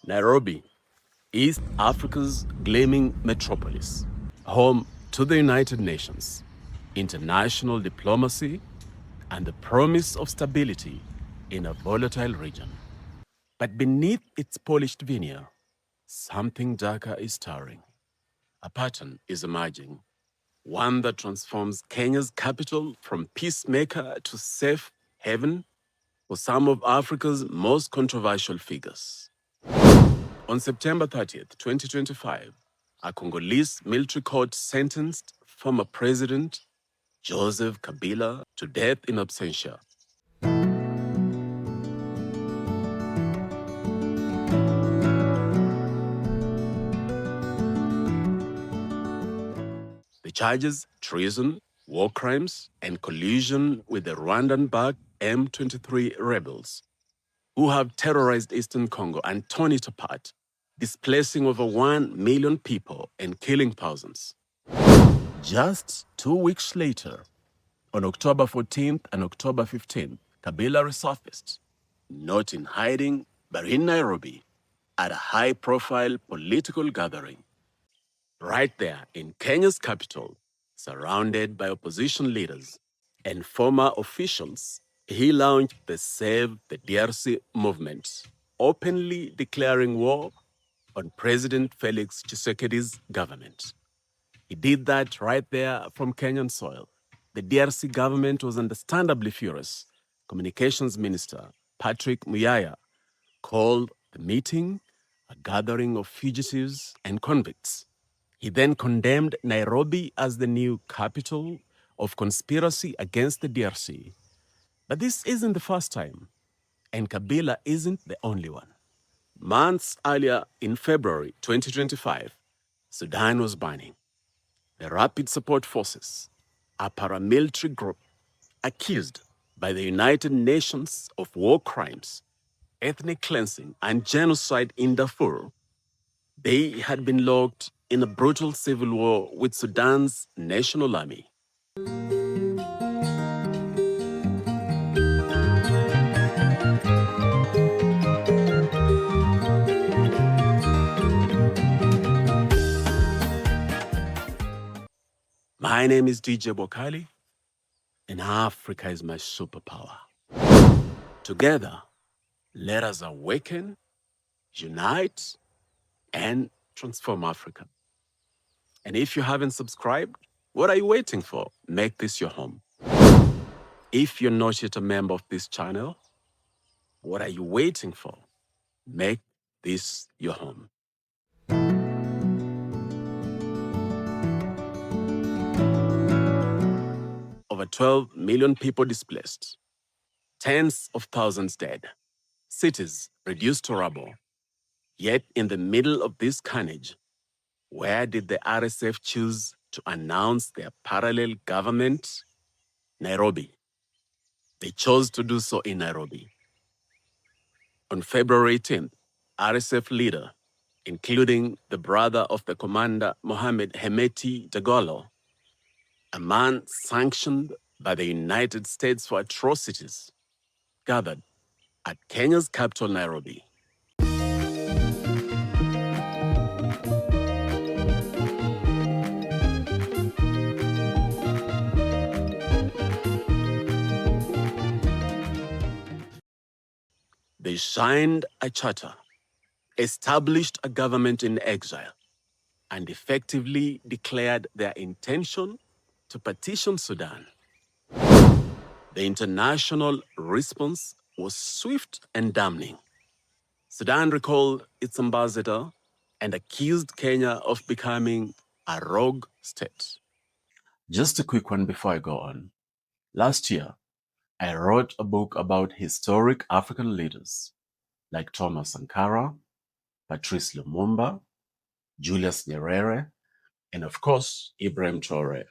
Nairobi, East Africa's gleaming metropolis, home to the United Nations, international diplomacy, and the promise of stability in a volatile region. But beneath its polished veneer, something darker is stirring. A pattern is emerging, one that transforms Kenya's capital from peacemaker to safe haven for some of Africa's most controversial figures. On September 30th, 2025, a Congolese military court sentenced former President Joseph Kabila to death in absentia. The charges: treason, war crimes, and collusion with the Rwandan-backed M23 rebels, who have terrorized Eastern Congo and torn it apart, displacing over 1 million people and killing thousands. Just 2 weeks later, on October 14th and October 15th, Kabila resurfaced, not in hiding, but in Nairobi, at a high-profile political gathering. Right there in Kenya's capital, surrounded by opposition leaders and former officials, he launched the Save the DRC movement, openly declaring war on President Felix Tshisekedi's government. He did that right there from Kenyan soil. The DRC government was understandably furious. Communications Minister Patrick Muyaya called the meeting a gathering of fugitives and convicts. He then condemned Nairobi as the new capital of conspiracy against the DRC. But this isn't the first time, and Kabila isn't the only one. Months earlier, in February 2025, Sudan was burning. The Rapid Support Forces, a paramilitary group accused by the United Nations of war crimes, ethnic cleansing, and genocide in Darfur, they had been locked in a brutal civil war with Sudan's national army. My name is DJ Bwakali, and Africa is my superpower. Together, let us awaken, unite, and transform Africa. And if you haven't subscribed, what are you waiting for? Make this your home. If you're not yet a member of this channel, what are you waiting for? Make this your home. Over 12 million people displaced, tens of thousands dead, cities reduced to rubble. Yet in the middle of this carnage, where did the RSF choose to announce their parallel government? Nairobi. They chose to do so in Nairobi. On February 18th, RSF leader, including the brother of the commander Mohammed Hemeti Dagalo, a man sanctioned by the United States for atrocities, gathered at Kenya's capital, Nairobi. They signed a charter, established a government in exile, and effectively declared their intention to partition Sudan. The international response was swift and damning. Sudan recalled its ambassador and accused Kenya of becoming a rogue state. Just a quick one before I go on. Last year, I wrote a book about historic African leaders like Thomas Sankara, Patrice Lumumba, Julius Nyerere, and of course, Ibrahim Traore.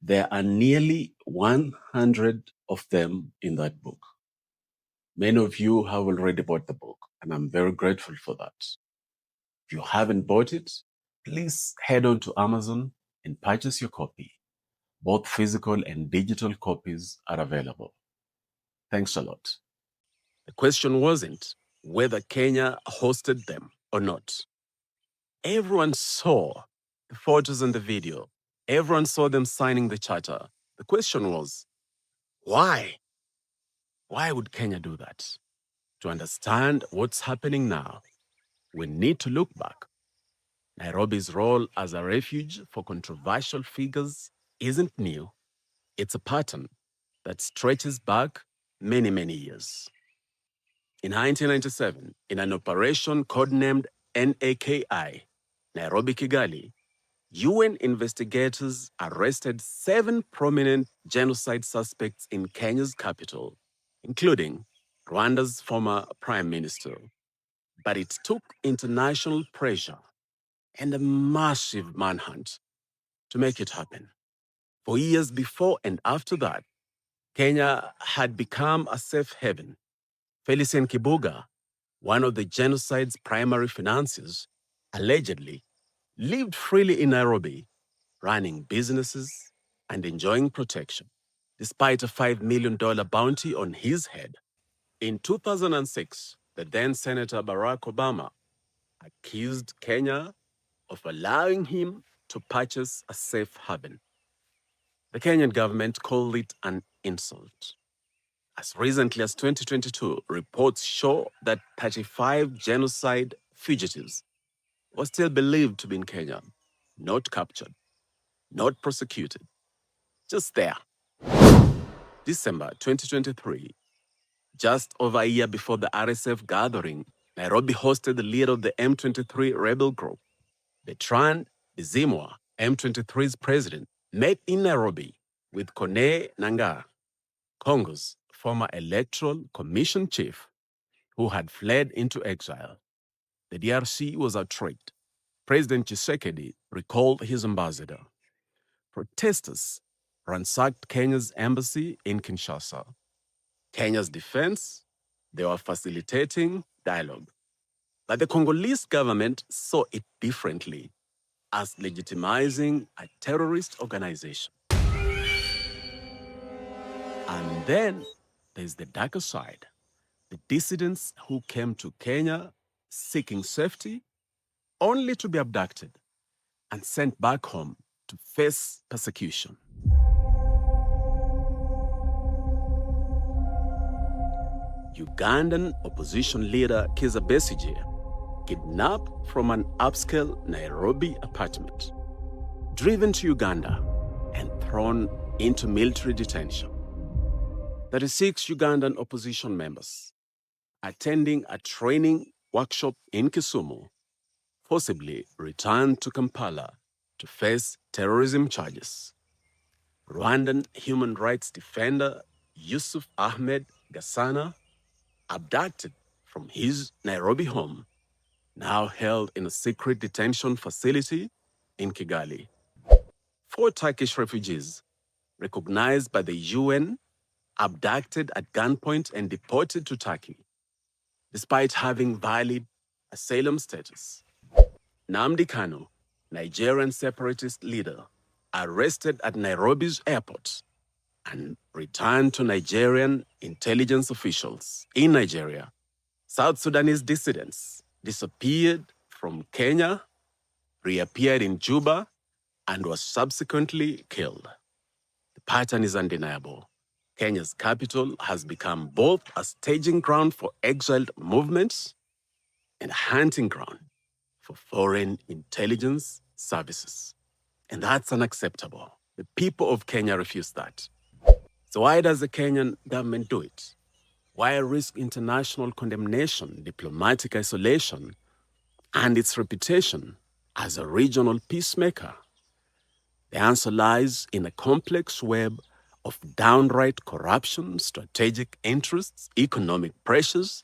There are nearly 100 of them in that book. Many of you have already bought the book, and I'm very grateful for that. If you haven't bought it, please head on to Amazon and purchase your copy. Both physical and digital copies are available. Thanks a lot. The question wasn't, whether Kenya hosted them or not. Everyone saw the photos and the video. Everyone saw them signing the charter. The question was, why? Why would Kenya do that? To understand what's happening now, we need to look back. Nairobi's role as a refuge for controversial figures isn't new. It's a pattern that stretches back many, many years. In 1997, in an operation codenamed NAKI, Nairobi Kigali, UN investigators arrested 7 prominent genocide suspects in Kenya's capital, including Rwanda's former prime minister. But it took international pressure and a massive manhunt to make it happen. For years before and after that, Kenya had become a safe haven. Felicien Kibuga, one of the genocide's primary financiers, allegedly lived freely in Nairobi, running businesses and enjoying protection, despite a $5 million bounty on his head. In 2006, the then Senator Barack Obama accused Kenya of allowing him to purchase a safe haven. The Kenyan government called it an insult. As recently as 2022, reports show that 35 genocide fugitives were still believed to be in Kenya, not captured, not prosecuted, just there. December 2023, just over a year before the RSF gathering, Nairobi hosted the leader of the M23 rebel group. Bertrand Bisimwa, M23's president, met in Nairobi with Kone Nangaa, Congo's former electoral commission chief, who had fled into exile. The DRC was outraged. President Tshisekedi recalled his ambassador. Protesters ransacked Kenya's embassy in Kinshasa. Kenya's defense, they were facilitating dialogue. But the Congolese government saw it differently, as legitimizing a terrorist organization. And then there's the darker side, the dissidents who came to Kenya seeking safety, only to be abducted and sent back home to face persecution. Ugandan opposition leader Kizza Besigye, kidnapped from an upscale Nairobi apartment, driven to Uganda and thrown into military detention. 36 Ugandan opposition members attending a training workshop in Kisumu forcibly returned to Kampala to face terrorism charges. Rwandan human rights defender Yusuf Ahmed Gassana, abducted from his Nairobi home, now held in a secret detention facility in Kigali. 4 Turkish refugees, recognized by the UN, abducted at gunpoint and deported to Turkey, despite having valid asylum status. Nnamdi Kanu, Nigerian separatist leader, arrested at Nairobi's airport and returned to Nigerian intelligence officials in Nigeria. South Sudanese dissidents disappeared from Kenya, reappeared in Juba, and was subsequently killed. The pattern is undeniable. Kenya's capital has become both a staging ground for exiled movements and a hunting ground for foreign intelligence services. And that's unacceptable. The people of Kenya refuse that. So why does the Kenyan government do it? Why risk international condemnation, diplomatic isolation, and its reputation as a regional peacemaker? The answer lies in a complex web of downright corruption, strategic interests, economic pressures,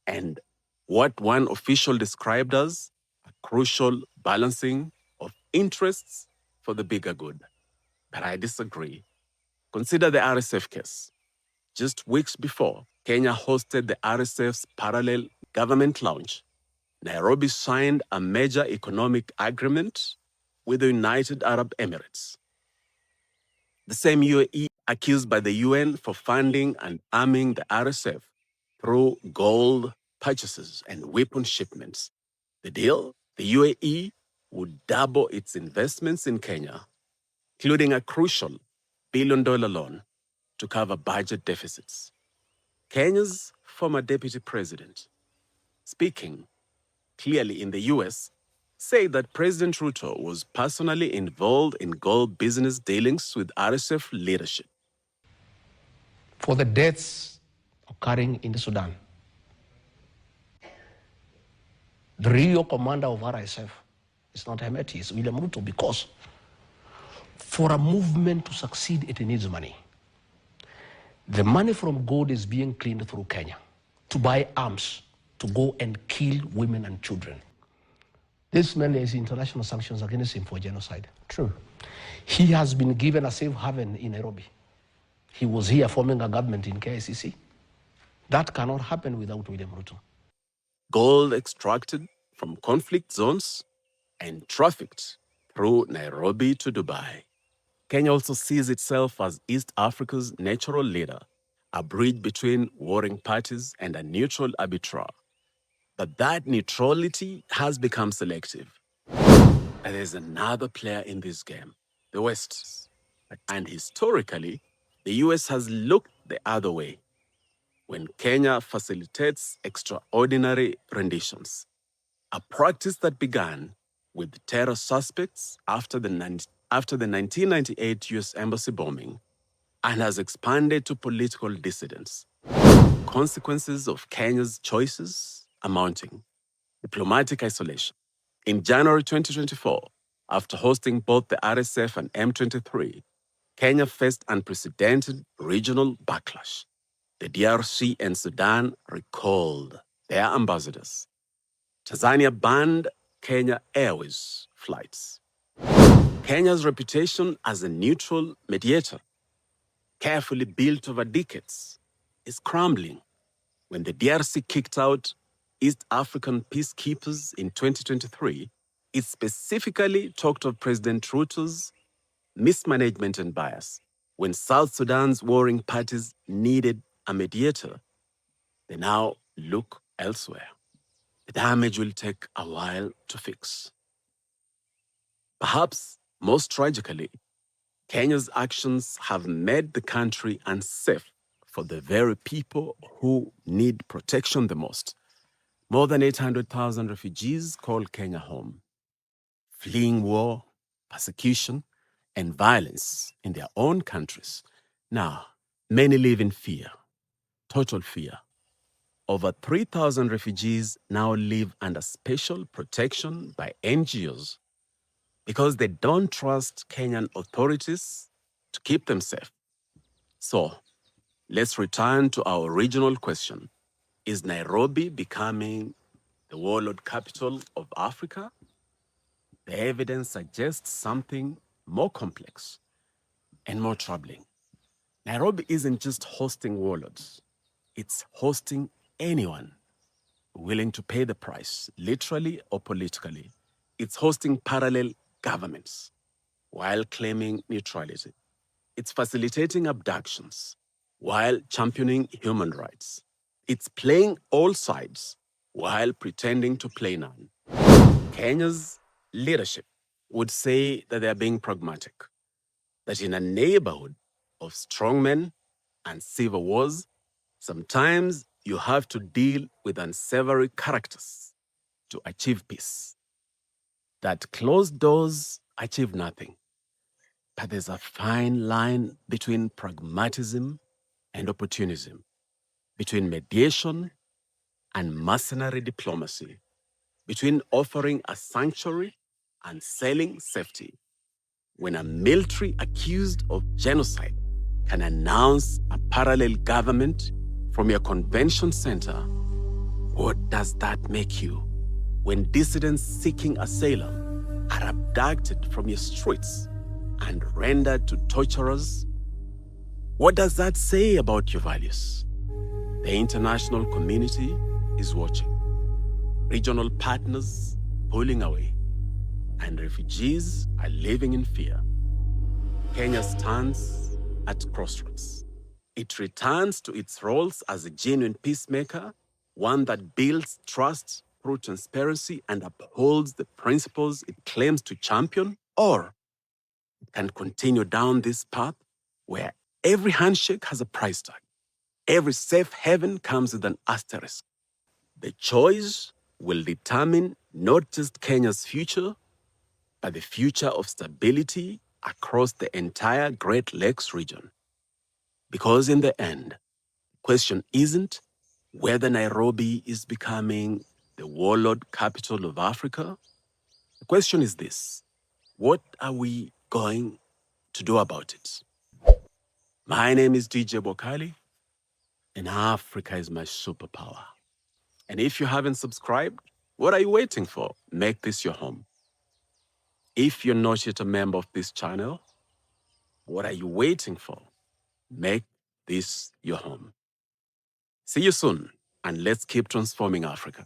and what one official described as a crucial balancing of interests for the bigger good. But I disagree. Consider the RSF case. Just weeks before, Kenya hosted the RSF's parallel government launch. Nairobi signed a major economic agreement with the United Arab Emirates. The same UAE accused by the UN for funding and arming the RSF through gold purchases and weapon shipments. The deal? The UAE would double its investments in Kenya, including a crucial billion-dollar loan to cover budget deficits. Kenya's former deputy president, speaking clearly in the US, said that President Ruto was personally involved in gold business dealings with RSF leadership. For the deaths occurring in Sudan, the real commander of RSF is not Hemeti, it's William Ruto, because for a movement to succeed, it needs money. The money from gold is being cleaned through Kenya to buy arms, to go and kill women and children. This man has international sanctions against him for genocide. True. He has been given a safe haven in Nairobi. He was here forming a government in KICC. That cannot happen without William Ruto. Gold extracted from conflict zones and trafficked through Nairobi to Dubai. Kenya also sees itself as East Africa's natural leader, a bridge between warring parties and a neutral arbiter. But that neutrality has become selective. And there's another player in this game, the West. And historically, the US has looked the other way when Kenya facilitates extraordinary renditions, a practice that began with terror suspects after the 1998 US Embassy bombing and has expanded to political dissidents. Consequences of Kenya's choices amounting: diplomatic isolation. In January 2024, after hosting both the RSF and M23, Kenya faced unprecedented regional backlash. The DRC and Sudan recalled their ambassadors. Tanzania banned Kenya Airways flights. Kenya's reputation as a neutral mediator, carefully built over decades, is crumbling when the DRC kicked out East African peacekeepers in 2023. It specifically talked of President Ruto's mismanagement and bias. When South Sudan's warring parties needed a mediator, they now look elsewhere. The damage will take a while to fix. Perhaps most tragically, Kenya's actions have made the country unsafe for the very people who need protection the most. More than 800,000 refugees call Kenya home, fleeing war, persecution, and violence in their own countries. Now, many live in fear, total fear. Over 3,000 refugees now live under special protection by NGOs because they don't trust Kenyan authorities to keep them safe. So, let's return to our original question. Is Nairobi becoming the warlord capital of Africa? The evidence suggests something more complex and more troubling. Nairobi isn't just hosting warlords. It's hosting anyone willing to pay the price, literally or politically. It's hosting parallel governments while claiming neutrality. It's facilitating abductions while championing human rights. It's playing all sides while pretending to play none. Kenya's leadership would say that they are being pragmatic, that in a neighborhood of strongmen and civil wars, sometimes you have to deal with unsavory characters to achieve peace. That closed doors achieve nothing. But there's a fine line between pragmatism and opportunism, between mediation and mercenary diplomacy, between offering a sanctuary and selling safety. When a military accused of genocide can announce a parallel government from your convention center, what does that make you? When dissidents seeking asylum are abducted from your streets and rendered to torturers, what does that say about your values? The international community is watching. Regional partners pulling away, and refugees are living in fear. Kenya stands at crossroads. It returns to its roles as a genuine peacemaker one that builds trust through transparency and upholds the principles it claims to champion, or it can continue down this path where every handshake has a price tag, every safe haven comes with an asterisk. The choice will determine not just Kenya's future, but the future of stability across the entire Great Lakes region. Because in the end, the question isn't whether Nairobi is becoming the warlord capital of Africa. The question is this: what are we going to do about it? My name is DJ Bwakali, and Africa is my superpower. And if you haven't subscribed, what are you waiting for? Make this your home. If you're not yet a member of this channel, what are you waiting for? Make this your home. See you soon, and let's keep transforming Africa.